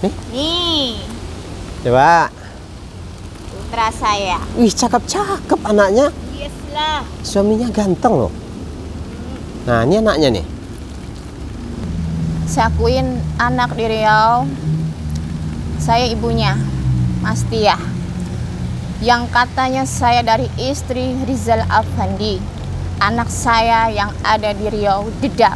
Nih. Coba. Putra saya. Wih, cakep-cakep anaknya. Yes lah. Suaminya ganteng loh. Nah, ini anaknya nih. Saya akuin anak di Riau. Saya ibunya, Mas Tia. Yang katanya saya dari istri Rizal Afandi. Anak saya yang ada di Riau dedap.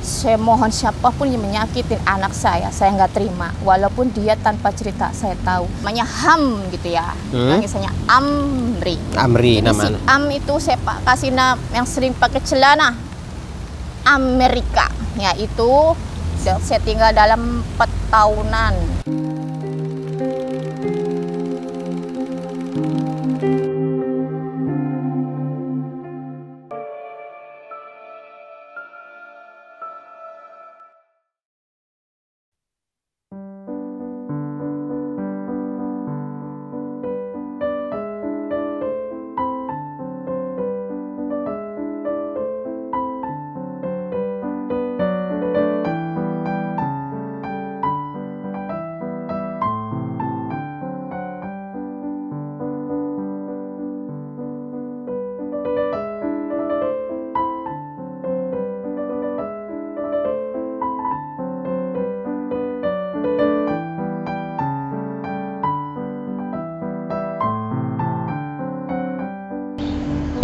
Saya mohon siapapun yang menyakitin anak saya nggak terima. Walaupun dia tanpa cerita saya tahu. Namanya Ham gitu ya. Misalnya Amri. Amri Jadi namanya. si Am itu saya kasih nama yang sering pakai celana. Amerika. Ya itu saya tinggal dalam 4 tahunan.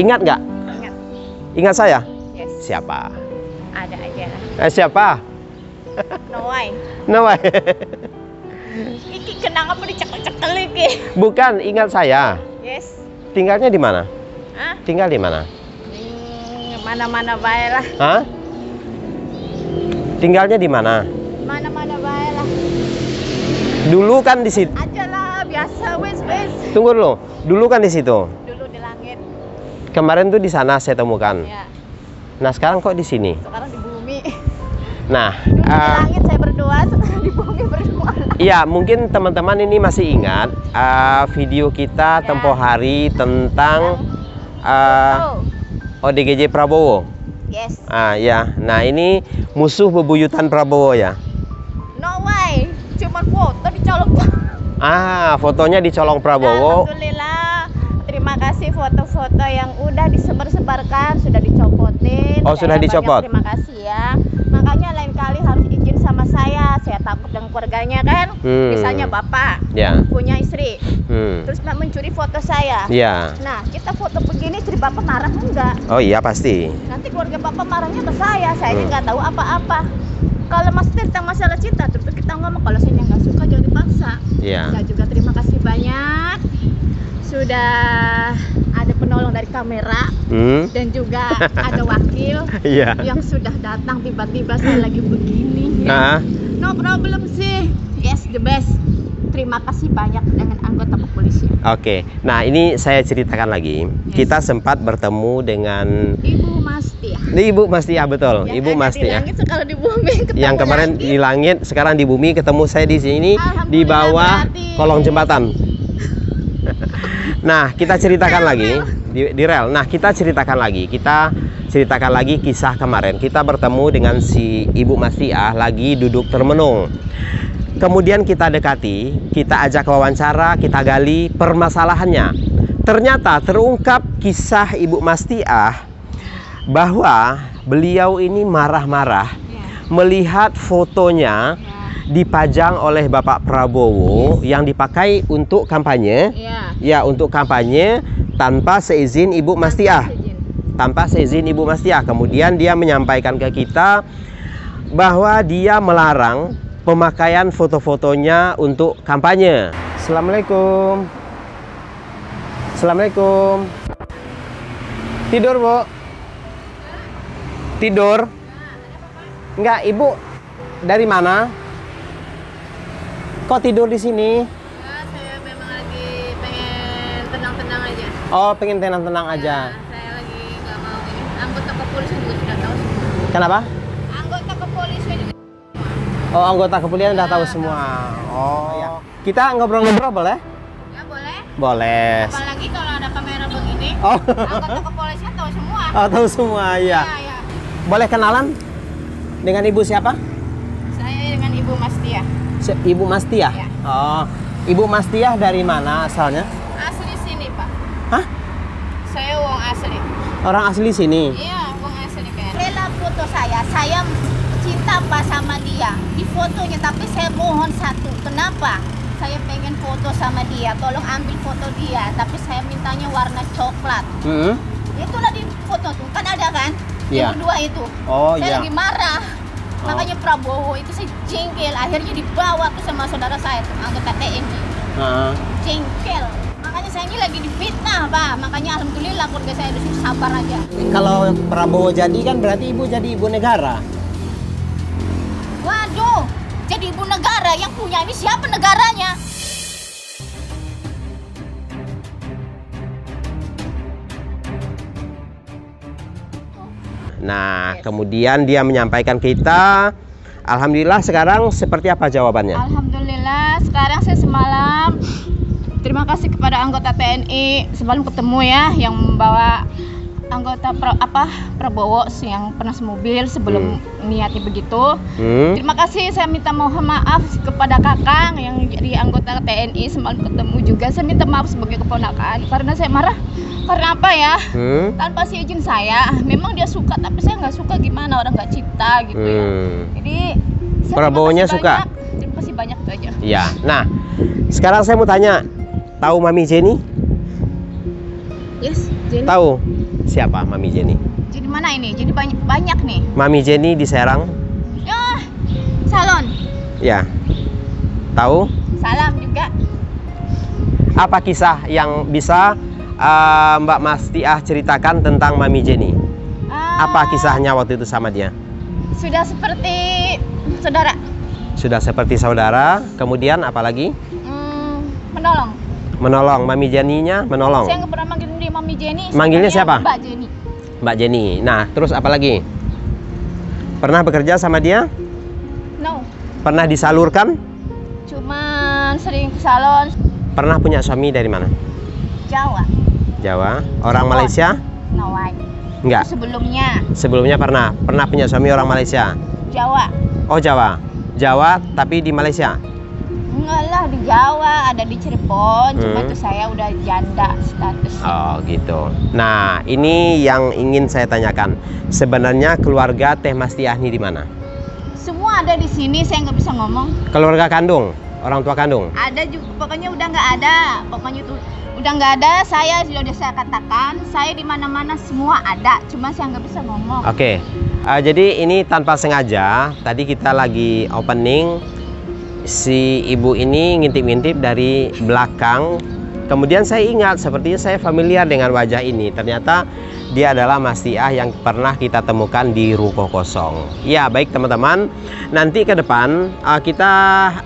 Ingat nggak? Ingat. Ingat saya? Yes. Siapa? Ada aja lah. Siapa? Noai. Nawai. Iki kenang apa dicekal-cekal iki? Bukan, ingat saya. Yes. Tinggalnya di mana? Hah? Tinggal di mana? Mana-mana bae lah. Hah? Tinggalnya di mana? Mana-mana bae lah. Dulu kan di situ. Aja lah, biasa wes. Tunggu dulu. Dulu kan di situ. Dulu di langit. Kemarin tuh di sana saya temukan. Ya. Nah, sekarang kok di sini? Sekarang di bumi. Nah, Dulu di langit saya berdua, sekarang di bumi berdua. iya, mungkin teman-teman ini masih ingat video kita tempo hari tentang ODGJ Prabowo. Yes. Ya. Nah, ini musuh bebuyutan Prabowo ya. No way. Cuman foto dicolok. Fotonya dicolong Prabowo. Alhamdulillah. Terima kasih foto-foto yang udah disebar-sebarkan, sudah dicopotin. Oh, sudah dicopot. Terima kasih ya. Makanya lain kali harus izin sama saya takut dengan keluarganya kan. Misalnya bapak punya istri, terus mencuri foto saya. Ya. Nah, kita foto begini, istri bapak marah enggak? Oh iya pasti. Nanti keluarga bapak marahnya ke saya nggak tahu apa-apa. Kalau masih tentang masalah cinta, terus kita ngomong kalau saya nggak suka jangan dipaksa. Iya. Saya juga terima kasih banyak. Sudah ada penolong dari kamera dan juga ada wakil yang sudah datang tiba-tiba saya lagi begini ya. No problem sih. Yes, the best. Terima kasih banyak dengan anggota kepolisian. Oke. Nah, ini saya ceritakan lagi. Yes. Kita sempat bertemu dengan Ibu Mastia. Ibu Mastia, betul. Yang Ibu Mastia. Di langit sekarang di bumi. Yang kemarin lagi. di langit, sekarang di bumi, ketemu saya di sini di bawah kolong jembatan. Nah, kita ceritakan lagi di rel. Nah, kita ceritakan lagi kisah kemarin. Kita bertemu dengan si Ibu Mastia lagi duduk termenung. Kemudian kita dekati, kita ajak wawancara, kita gali permasalahannya. Ternyata terungkap kisah Ibu Mastia bahwa beliau ini marah-marah melihat fotonya dipajang oleh Bapak Prabowo yang dipakai untuk kampanye. Ya, untuk kampanye tanpa seizin Ibu Mastia. Tanpa seizin Ibu Mastia. Kemudian dia menyampaikan ke kita bahwa dia melarang pemakaian foto-fotonya untuk kampanye. Assalamualaikum. Assalamualaikum. Tidur, Bu? Tidur? Enggak, Ibu dari mana? Kok tidur di sini? Ya, saya memang lagi pengen tenang-tenang aja. Oh, pengen tenang-tenang aja. Saya lagi nggak mau ini. Anggota kepolisian juga sudah tahu semua. Kenapa? Anggota kepolisian juga. Oh, anggota kepolisian udah tahu semua. Oh, ya. Kita ngobrol-ngobrol boleh? Ya, boleh. Boleh. Apalagi kalau ada kamera begini. Oh. Anggota kepolisian tahu semua. Oh, tahu semua, ya. Ya. Boleh kenalan dengan Ibu siapa? Saya dengan Ibu Mastia. Ibu Mastiah? Ya. Oh, Ibu Mastiah dari mana asalnya? Asli sini, Pak. Hah? Saya wong asli. Orang asli sini? Iya, wong asli kayak. Rela foto saya cinta Pak sama dia di fotonya, tapi saya mohon satu, kenapa? Saya pengen foto sama dia, tolong ambil foto dia, tapi saya mintanya warna coklat. Itulah di foto tuh, kan ada kan? Iya. Yang berdua itu. Oh saya iya. lagi marah. Makanya Prabowo itu saya jengkel, akhirnya dibawa tuh sama saudara saya tuh, anggota TNI. Jengkel. Makanya saya ini lagi difitnah, Pak. Makanya alhamdulillah keluarga saya udah sabar aja. Kalau Prabowo jadi kan berarti ibu jadi ibu negara. Waduh, jadi ibu negara yang punya ini siapa negaranya? Nah, kemudian dia menyampaikan kita, alhamdulillah sekarang seperti apa jawabannya? Alhamdulillah, sekarang saya semalam terima kasih kepada anggota TNI semalam ketemu ya yang membawa anggota Prabowo yang pernah semobil sebelum niatnya begitu. Terima kasih, saya minta mohon maaf kepada Kakang yang jadi anggota TNI semalam ketemu juga. Saya minta maaf sebagai keponakan karena saya marah. Karena apa ya? Tanpa si izin saya. Memang dia suka, tapi saya nggak suka, gimana orang nggak cinta gitu ya. Jadi Prabowo-nya suka. Terima kasih banyak itu aja. Ya. Nah, sekarang saya mau tanya, tahu Mami Jenny? Yes, Jenny. Tahu siapa Mami Jenny? Jadi mana ini? Jadi banyak nih. Mami Jenny di Serang? Ya, salon. Ya. Tahu? Salam juga. Apa kisah yang bisa Mbak Mastiah ceritakan tentang Mami Jenny? Apa kisahnya waktu itu sama dia? Sudah seperti saudara. Sudah seperti saudara. Kemudian apa lagi? Menolong. Menolong. Mami Jenny-nya menolong. Saya nggak pernah manggil dia Mami Jenny. Manggilnya siapa? Mbak Jenny. Mbak Jenny. Nah, terus apa lagi? Pernah bekerja sama dia? No. Pernah disalurkan? Cuman sering ke salon. Pernah punya suami dari mana? Jawa. Jawa. Orang Malaysia? No, why? Enggak. Sebelumnya. Sebelumnya pernah punya suami orang Malaysia. Jawa. Oh, Jawa. Jawa tapi di Malaysia. Enggak lah, di Jawa, ada di Cirebon. Cuma itu saya udah janda status. Oh, gitu. Nah, ini yang ingin saya tanyakan. Sebenarnya keluarga Teh Mastiah ini di mana? Semua ada di sini, saya nggak bisa ngomong. Keluarga kandung, orang tua kandung. Ada juga, pokoknya udah nggak ada. Pokoknya itu udah nggak ada. Saya sudah saya katakan, saya di mana-mana semua ada. Cuma saya nggak bisa ngomong. Oke. Jadi ini tanpa sengaja. Tadi kita lagi opening. Si ibu ini ngintip-ngintip dari belakang. Kemudian saya ingat, sepertinya saya familiar dengan wajah ini. Ternyata dia adalah Mastiah yang pernah kita temukan di Ruko Kosong. Ya, baik teman-teman. Nanti ke depan kita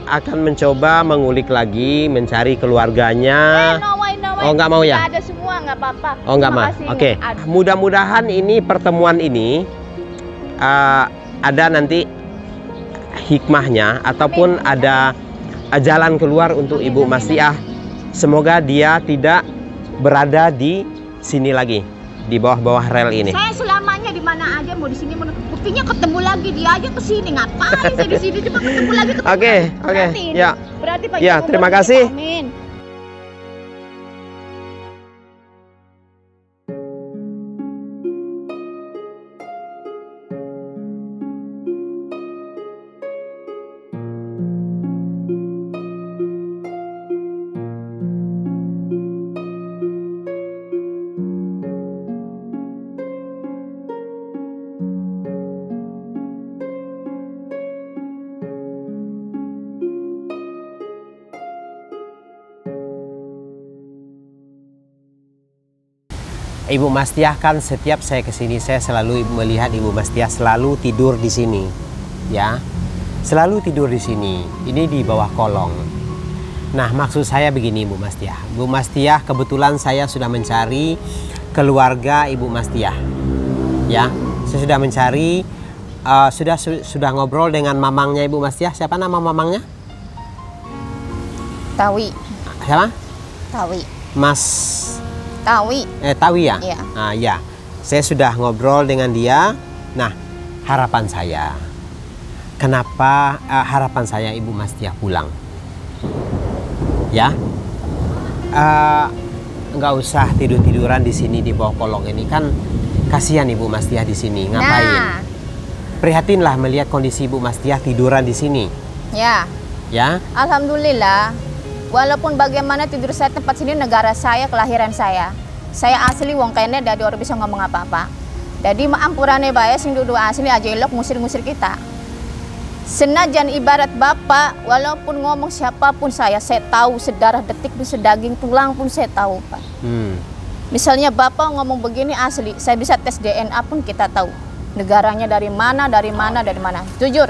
akan mencoba mengulik lagi, mencari keluarganya. No way. Oh, nggak mau ya? Ada semua, nggak apa-apa. Oh, nggak mau. Oke. Mudah-mudahan ini pertemuan ini ada nanti hikmahnya ataupun ada jalan keluar untuk Ibu Mastiah. Semoga dia tidak berada di sini lagi, di bawah-bawah rel ini. Saya selamanya di mana aja, mau di sini, mau buktinya ketemu lagi dia aja ke sini. Ngapain saya di sini, cuma ketemu lagi. Oke. Ya. Berarti Pak Ya, terima kasih. Amin. Ibu Mastiah kan setiap saya kesini saya selalu melihat Ibu Mastiah selalu tidur di sini, ya, selalu tidur di sini. Ini di bawah kolong. Nah, maksud saya begini, Ibu Mastiah. Ibu Mastiah, kebetulan saya sudah mencari keluarga Ibu Mastiah, ya. Saya sudah mencari, sudah ngobrol dengan mamangnya Ibu Mastiah. Siapa nama mamangnya? Tawi. Siapa? Tawi. Mas. Tawi. Tawi ya? Iya. Nah, ya. Saya sudah ngobrol dengan dia. Nah, harapan saya kenapa harapan saya Ibu Mastiah pulang. Ya, nggak usah tidur-tiduran di sini di bawah kolong ini, kan kasihan Ibu Mastiah di sini. Ngapain? Nah, Prihatinlah melihat kondisi Ibu Mastiah tiduran di sini. ya. Ya, Alhamdulillah, walaupun bagaimana tidur saya tempat sini negara saya, kelahiran saya. Saya asli wong kene dari orang bisa ngomong apa-apa. Jadi maampurane bae sing dudu asli aja elok ngusir-ngusir kita. Senajan ibarat bapak, walaupun ngomong siapapun saya tahu sedarah detik pun sedaging tulang pun saya tahu, Pak. Misalnya bapak ngomong begini asli, saya bisa tes DNA pun kita tahu. Negaranya dari mana. Jujur.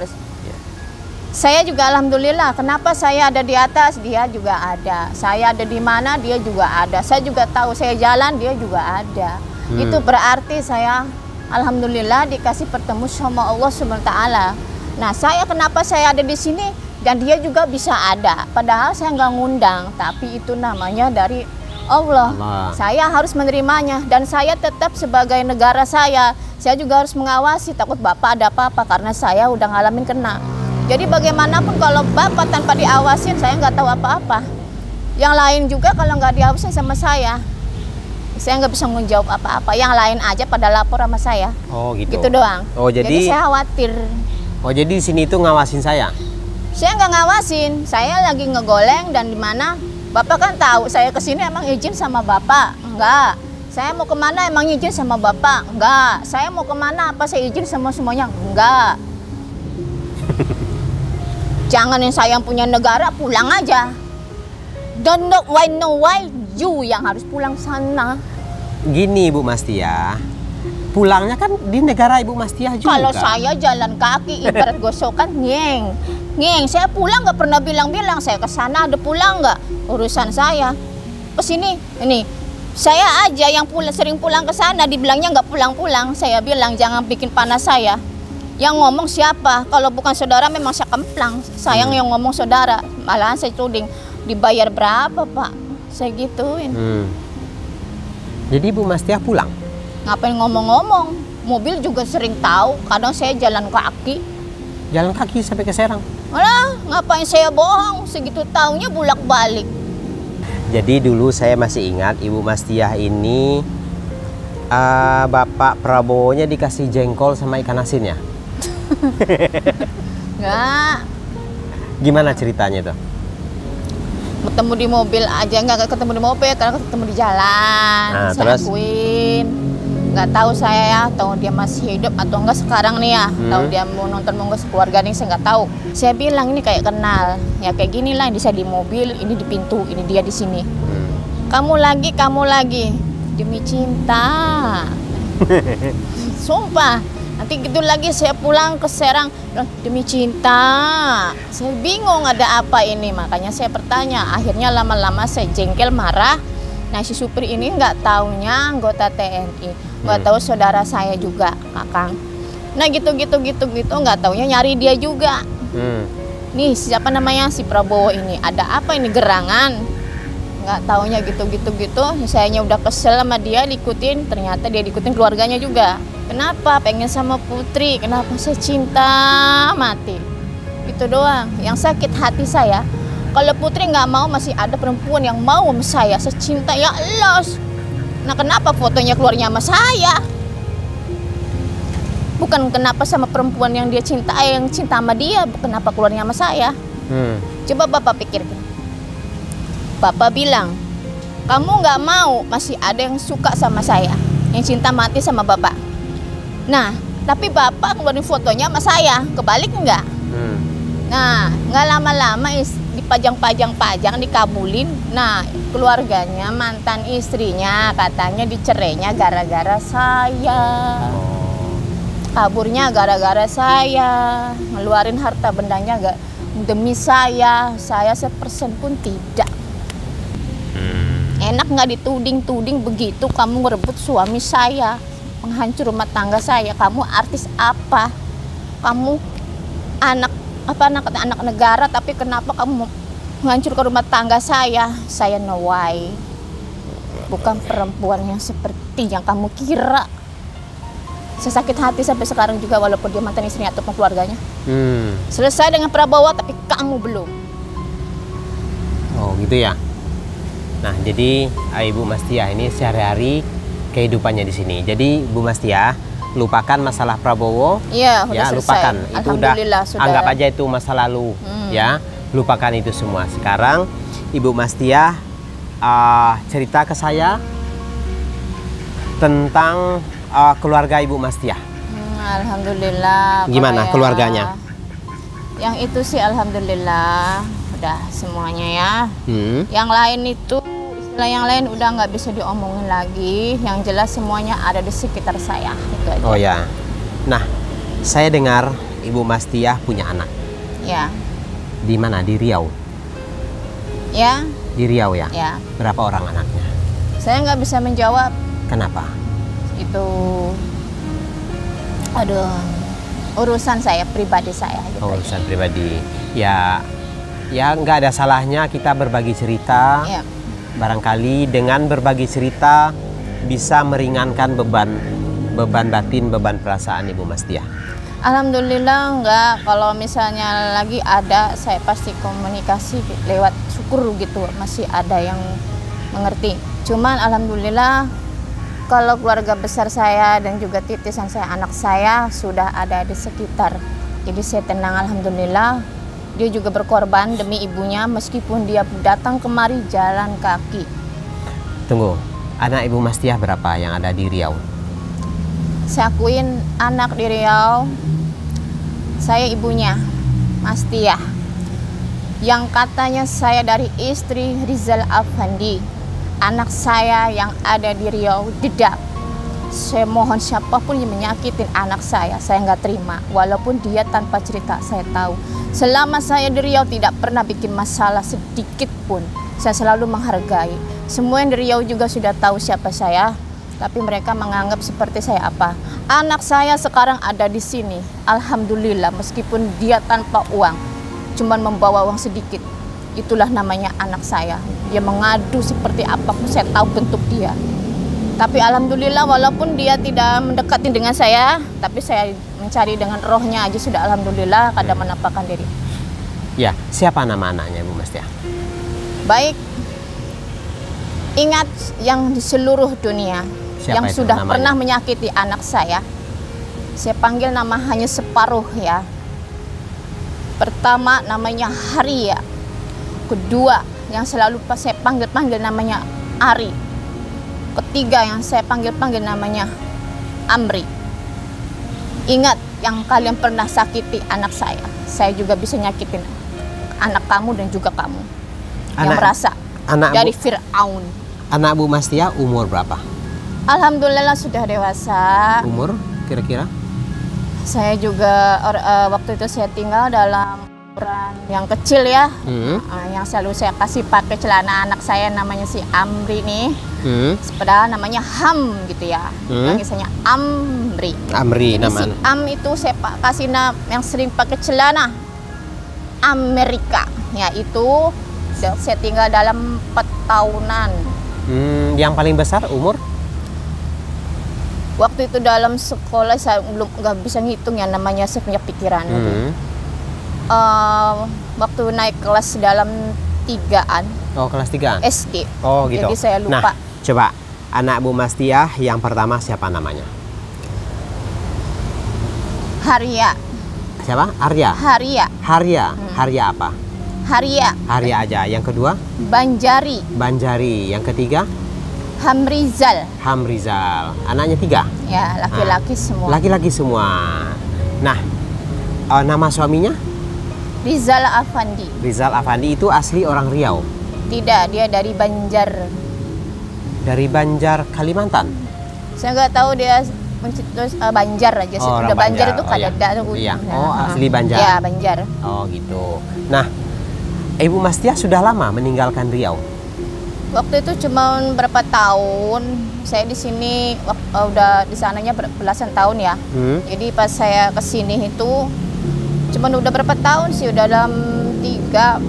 Saya juga alhamdulillah, kenapa saya ada di atas, dia juga ada. Saya ada di mana, dia juga ada. Saya juga tahu saya jalan, dia juga ada. Itu berarti saya alhamdulillah dikasih pertemu sama Allah SWT. Nah, kenapa saya ada di sini dan dia juga bisa ada. Padahal saya nggak ngundang, tapi itu namanya dari Allah. Saya harus menerimanya dan saya tetap sebagai negara saya juga harus mengawasi, takut bapak ada apa-apa karena saya udah ngalamin kena. Jadi bagaimanapun kalau bapak tanpa diawasin, saya nggak tahu apa-apa. Yang lain juga kalau nggak diawasin sama saya nggak bisa menjawab apa-apa. Yang lain aja pada lapor sama saya. Oh gitu. Gitu doang. Oh jadi saya khawatir. Oh jadi di sini itu ngawasin saya? Saya nggak ngawasin. Saya lagi ngegoleng dan di mana bapak kan tahu saya kesini emang izin sama bapak? Enggak. Saya mau kemana emang izin sama bapak? Enggak. Saya mau kemana apa saya izin sama semuanya? Enggak. Jangan yang saya punya negara pulang aja. Don't know why you yang harus pulang sana. Gini Ibu Mastiah, pulangnya kan di negara Ibu Mastiah juga. Kalau saya jalan kaki ibarat gosokan ngeng, saya pulang nggak pernah bilang-bilang saya ke sana ada pulang nggak, urusan saya. Kesini ini saya aja yang sering pulang ke sana dibilangnya nggak pulang-pulang. Saya bilang jangan bikin panas saya. Yang ngomong siapa? Kalau bukan saudara memang saya kemplang. Sayang yang ngomong saudara. Malahan saya tuding dibayar berapa Pak? Saya gituin. Jadi Ibu Mastiah pulang? Ngapain ngomong-ngomong? Mobil juga sering tahu. Kadang saya jalan kaki. Jalan kaki sampai ke Serang? Alah, ngapain saya bohong? Segitu taunya bolak-balik. Jadi dulu saya masih ingat Ibu Mastiah ini Bapak Prabowo-nya dikasih jengkol sama ikan asin ya? Enggak. Gimana ceritanya tuh? Ketemu di mobil aja, nggak ketemu di mobil karena ketemu di jalan. Nah, saya terus? akuin. Nggak tahu saya ya, tahu dia masih hidup atau enggak sekarang nih ya. Tahu dia mau nonton mau keluarga nih, saya nggak tahu. Saya bilang ini kayak kenal. Ya kayak gini lah, ini saya di mobil, ini di pintu, ini dia di sini. Kamu lagi. Demi cinta. Sumpah. Nanti gitu lagi saya pulang ke Serang, demi cinta. Saya bingung ada apa ini, makanya saya bertanya. Akhirnya lama-lama saya jengkel, marah. Nah si supir ini nggak taunya anggota TNI, nggak tahu saudara saya juga, Kakang. Nah gitu nggak taunya nyari dia juga. Nih siapa namanya si Prabowo ini? Ada apa ini gerangan? Nggak taunya gitu. Sayanya udah kesel sama dia, diikutin. Ternyata dia diikutin keluarganya juga. Kenapa? Pengen sama Putri. Kenapa? Saya cinta mati. Itu doang. Yang sakit hati saya. Kalau Putri nggak mau, masih ada perempuan yang mau sama saya. Saya cinta ya Allah. Nah kenapa fotonya keluarnya sama saya? Bukan kenapa sama perempuan yang dia cinta, yang cinta sama dia. Kenapa keluarnya sama saya? Coba Bapak pikirkan. Bapak bilang, kamu nggak mau, masih ada yang suka sama saya, yang cinta mati sama Bapak. Nah, tapi Bapak ngeluarin fotonya sama saya, kebalik nggak? Nah, nggak lama-lama dipajang-pajang, dikabulin. Nah, keluarganya, mantan istrinya, katanya dicerainya gara-gara saya. Kaburnya gara-gara saya, ngeluarin harta bendanya nggak demi saya sepersen pun tidak. Enak nggak dituding begitu, kamu merebut suami saya, menghancur rumah tangga saya. Kamu artis apa? Kamu anak negara, tapi kenapa kamu menghancurkan rumah tangga saya? Saya no way. Bukan perempuan yang seperti yang kamu kira. Saya sakit hati sampai sekarang juga walaupun dia mantan istrinya ataupun keluarganya. Selesai dengan Prabowo tapi kamu belum. Oh gitu ya. Nah jadi Ibu Mastia ini sehari-hari kehidupannya di sini. Jadi Bu Mastia lupakan masalah Prabowo. Iya, udah ya, selesai. lupakan. Itu udah sudah. Anggap aja itu masa lalu. Ya, lupakan itu semua. Sekarang Ibu Mastia cerita ke saya tentang keluarga Ibu Mastia. Alhamdulillah. Gimana keluarganya? Yang itu sih alhamdulillah udah semuanya ya. Yang lain itu istilah yang lain udah nggak bisa diomongin lagi. Yang jelas semuanya ada di sekitar saya. Itu aja. Oh ya. Nah, saya dengar Ibu Mastia punya anak. Ya. Di mana? Di Riau. Ya. Di Riau ya. Ya. Berapa orang anaknya? Saya nggak bisa menjawab. Kenapa? Itu, aduh, urusan saya pribadi saya. Gitu urusan pribadi. Ya nggak ada salahnya kita berbagi cerita. Ya. Barangkali dengan berbagi cerita bisa meringankan beban batin, beban perasaan Ibu Mastia. Alhamdulillah enggak. Kalau misalnya lagi ada, saya pasti komunikasi lewat syukur gitu. Masih ada yang mengerti. Cuman alhamdulillah kalau keluarga besar saya dan juga titisan saya, anak saya sudah ada di sekitar. Jadi saya tenang alhamdulillah. Dia juga berkorban demi ibunya meskipun dia datang kemari jalan kaki. Tunggu, anak Ibu Mastia berapa yang ada di Riau? Saya akuin anak di Riau, saya ibunya, Mastia. Yang katanya saya dari istri Rizal Afandi. Anak saya yang ada di Riau dedak. Saya mohon siapapun yang menyakitin anak saya nggak terima. Walaupun dia tanpa cerita, saya tahu. Selama saya di Riau tidak pernah bikin masalah sedikit pun. Saya selalu menghargai. Semua yang di Riau juga sudah tahu siapa saya. Tapi mereka menganggap seperti saya apa. Anak saya sekarang ada di sini. Alhamdulillah meskipun dia tanpa uang. Cuman membawa uang sedikit. Itulah namanya anak saya. Dia mengadu seperti apapun saya tahu bentuk dia. Tapi alhamdulillah walaupun dia tidak mendekati dengan saya, tapi saya mencari dengan rohnya aja sudah alhamdulillah kadang menampakkan diri. Ya, siapa nama anaknya Ibu Mastia? Baik. Ingat yang di seluruh dunia yang sudah namanya? Pernah menyakiti anak saya panggil nama hanya separuh ya. Pertama namanya Haria. Kedua yang selalu saya panggil namanya Ari. Ketiga yang saya panggil namanya Amri. Ingat yang kalian pernah sakiti anak saya juga bisa nyakitin anak kamu dan juga kamu. Yang merasa dari Fir'aun. Anak Bu Mastia umur berapa? Alhamdulillah sudah dewasa. Umur kira-kira? Saya juga waktu itu saya tinggal dalam ukuran yang kecil ya. Yang selalu saya kasih pakai celana anak saya namanya si Amri nih. Padahal namanya Ham gitu ya. Panggilannya Amri. Amri namanya. Si Am itu saya kasih yang sering pakai celana Amerika. Ya itu saya tinggal dalam 4 tahunan. Yang paling besar umur? Waktu itu dalam sekolah saya belum nggak bisa ngitung ya namanya, saya punya pikiran. Waktu naik kelas dalam 3-an. Oh, kelas 3-an? SD. Oh, gitu. Jadi saya lupa. Nah, coba anak Bu Mastia yang pertama siapa namanya? Haria. Siapa? Arya? Haria. Haria. Haria apa? Haria. Haria aja. Yang kedua? Banjari. Banjari. Yang ketiga? Hamrizal. Hamrizal. Anaknya 3? Ya, laki-laki semua. Laki-laki semua. Nah, nama suaminya? Rizal Afandi. Rizal Afandi itu asli orang Riau? Tidak, dia dari Banjar. Dari Banjar, Kalimantan? Saya nggak tahu dia Banjar aja. Oh, udah Banjar itu oh, kada iya. Oh, asli Banjar. Ya, Banjar. Oh, gitu. Nah, Ibu Mastia sudah lama meninggalkan Riau? Waktu itu cuma berapa tahun. Saya di sini udah di sananya belasan tahun ya. Jadi pas saya ke sini itu cuma udah berapa tahun sih, udah dalam 3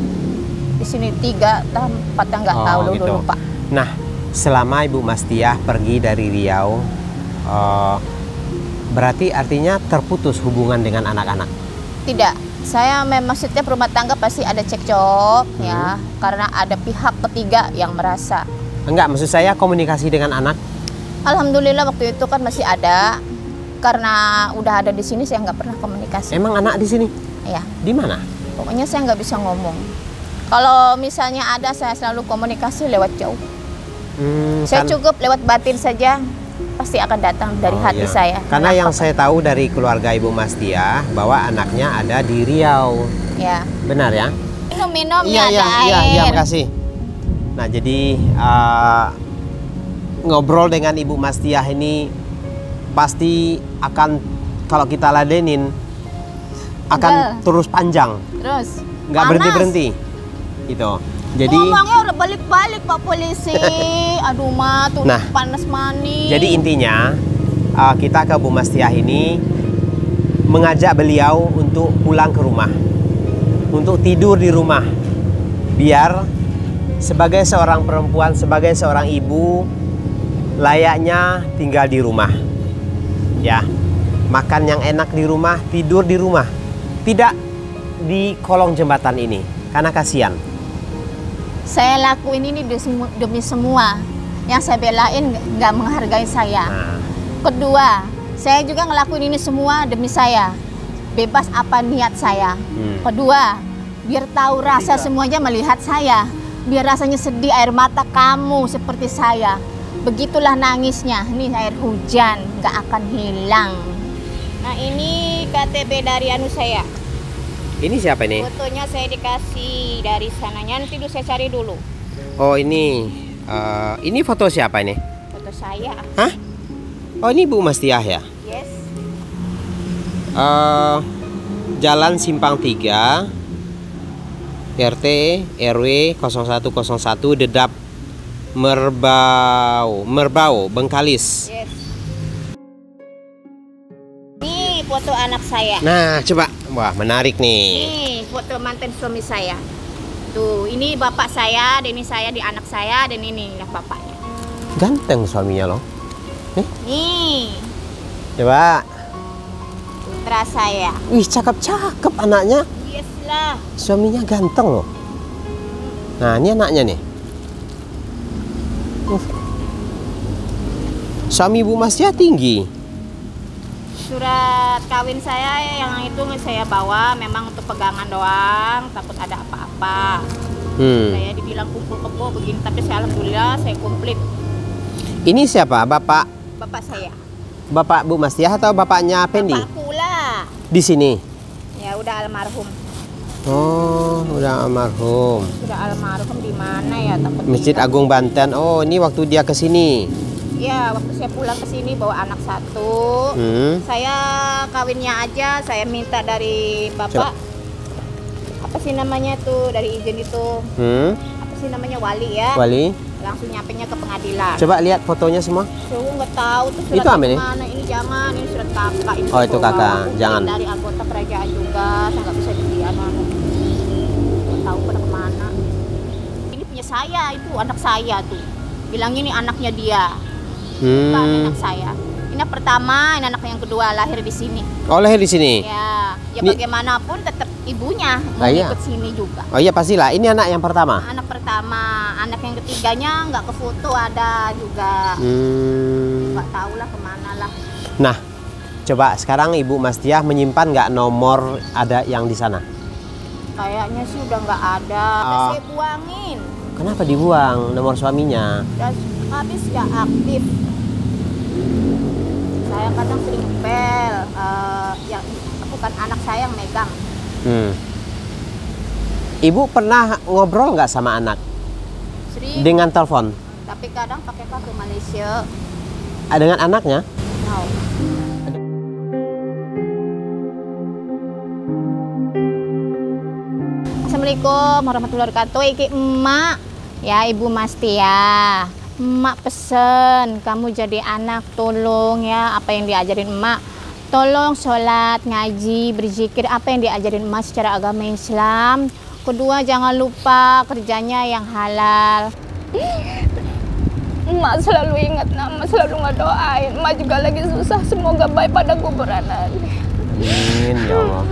di sini 3 atau 4 yang nggak tahu gitu. lupa. Nah, selama Ibu Mastia pergi dari Riau, Berarti artinya terputus hubungan dengan anak-anak. Tidak, saya memang setiap rumah tangga pasti ada cekcok ya, karena ada pihak ketiga yang merasa. Enggak, maksud saya komunikasi dengan anak. Alhamdulillah waktu itu kan masih ada, karena udah ada di sini saya nggak pernah komunikasi. Emang anak di sini? Ya, Di mana? pokoknya saya nggak bisa ngomong. Kalau misalnya ada, saya selalu komunikasi lewat jauh. Saya cukup lewat batin saja, pasti akan datang dari hati saya. Karena yang Kenapa? saya tahu dari keluarga Ibu Mastiah bahwa anaknya ada di Riau. Ya. Benar ya? Minum-minum Iya, ya, iya, ada iya, air. iya, makasih. Nah, jadi ngobrol dengan Ibu Mastiah ini pasti akan, kalau kita ladenin akan terus panjang, Terus nggak panas. berhenti-berhenti. Gitu. Jadi ngomongnya udah balik-balik Pak Polisi. Aduh mah tuh Nah, panas manis. jadi intinya kita ke Bu Mastiah ini mengajak beliau untuk pulang ke rumah, untuk tidur di rumah, biar sebagai seorang perempuan, sebagai seorang ibu, layaknya tinggal di rumah. Ya, makan yang enak di rumah, tidur di rumah, tidak di kolong jembatan ini, karena kasihan. saya lakuin ini demi semua yang saya belain nggak menghargai saya. Nah, Kedua, saya juga ngelakuin ini semua demi saya. Bebas apa niat saya. Kedua, biar tahu rasa semuanya melihat saya. Biar rasanya sedih air mata kamu seperti saya. Begitulah nangisnya. Ini air hujan, nggak akan hilang. Nah ini KTP dari anu saya. ini siapa ini? Fotonya saya dikasih dari sananya. Nanti dulu saya cari dulu. Oh ini foto siapa ini? Foto saya. Hah? Oh ini Bu Mastiah ya? Yes. Jalan Simpang 3 RT RW 0101 Dedap Merbau Bengkalis. Yes. Nih foto anak saya. Nah coba, wah menarik nih. Nih foto mantan suami saya. Tuh, ini bapak saya, dan ini saya di anak saya, dan ini bapaknya. Ganteng suaminya loh. Nih, Coba. putra saya. Wih cakep-cakep anaknya. Yes lah. Suaminya ganteng loh. Nah ini anaknya nih. Suami Bu Mastiah tinggi. Surat kawin saya yang itu saya bawa memang untuk pegangan doang, takut ada apa-apa. Saya dibilang kumpul kebo begini, tapi saya alhamdulillah saya komplit. Ini siapa? Bapak Saya. Bu Mastiah atau bapaknya Pendi? Bapakku lah. Di sini. Ya udah almarhum. Oh, udah almarhum. Sudah almarhum di mana ya? Takut Masjid ingat. Agung Banten. Oh, ini waktu dia ke sini. Ya, waktu saya pulang ke sini bawa anak satu. Saya kawinnya aja, saya minta dari bapak. Apa sih namanya tuh, dari izin itu? Apa sih namanya, wali ya? Wali. Langsung nyampenya ke pengadilan. Coba lihat fotonya semua. Nggak tahu tuh surat Itu apa ini? mana. Ini jangan, ini surat kakak. Ini Oh, itu bawa. kakak, Aku jangan. Dari anggota kerajaan juga, saya nggak bisa di anu. Nggak tahu pada kemana. Ini punya saya, itu anak saya tuh. Bilang ini anaknya dia. Bukan anak saya. Ini anak pertama, ini anak yang kedua lahir di sini. Oh, lahir di sini. Ya Ini- bagaimanapun tetap ibunya mau iya. ikut sini juga. Oh iya pastilah. Ini anak yang pertama. Anak pertama, anak yang ketiganya nggak ke foto ada juga. Nggak tahu lah kemana lah. Nah, coba sekarang Ibu Mastiah menyimpan nggak nomor ada yang di sana? Kayaknya sih udah nggak ada. Udah saya buangin. Kenapa dibuang nomor suaminya? Udah habis nggak aktif. Saya kadang sering ngepel. Yang bukan anak saya yang megang. Ibu pernah ngobrol nggak sama anak Sering. dengan telepon? Tapi kadang pakai ke Malaysia. Dengan anaknya? No. Assalamualaikum warahmatullahi wabarakatuh. Iki emak ya, Ibu Mastiah. Emak pesen kamu jadi anak, tolong ya apa yang diajarin emak. Tolong sholat, ngaji, berzikir, apa yang diajarin emak secara agama Islam. Kedua, jangan lupa kerjanya yang halal. Emak selalu ingat nama, selalu ngedoain. Emak juga lagi susah, semoga baik pada kuburan nanti. Amin ya Allah.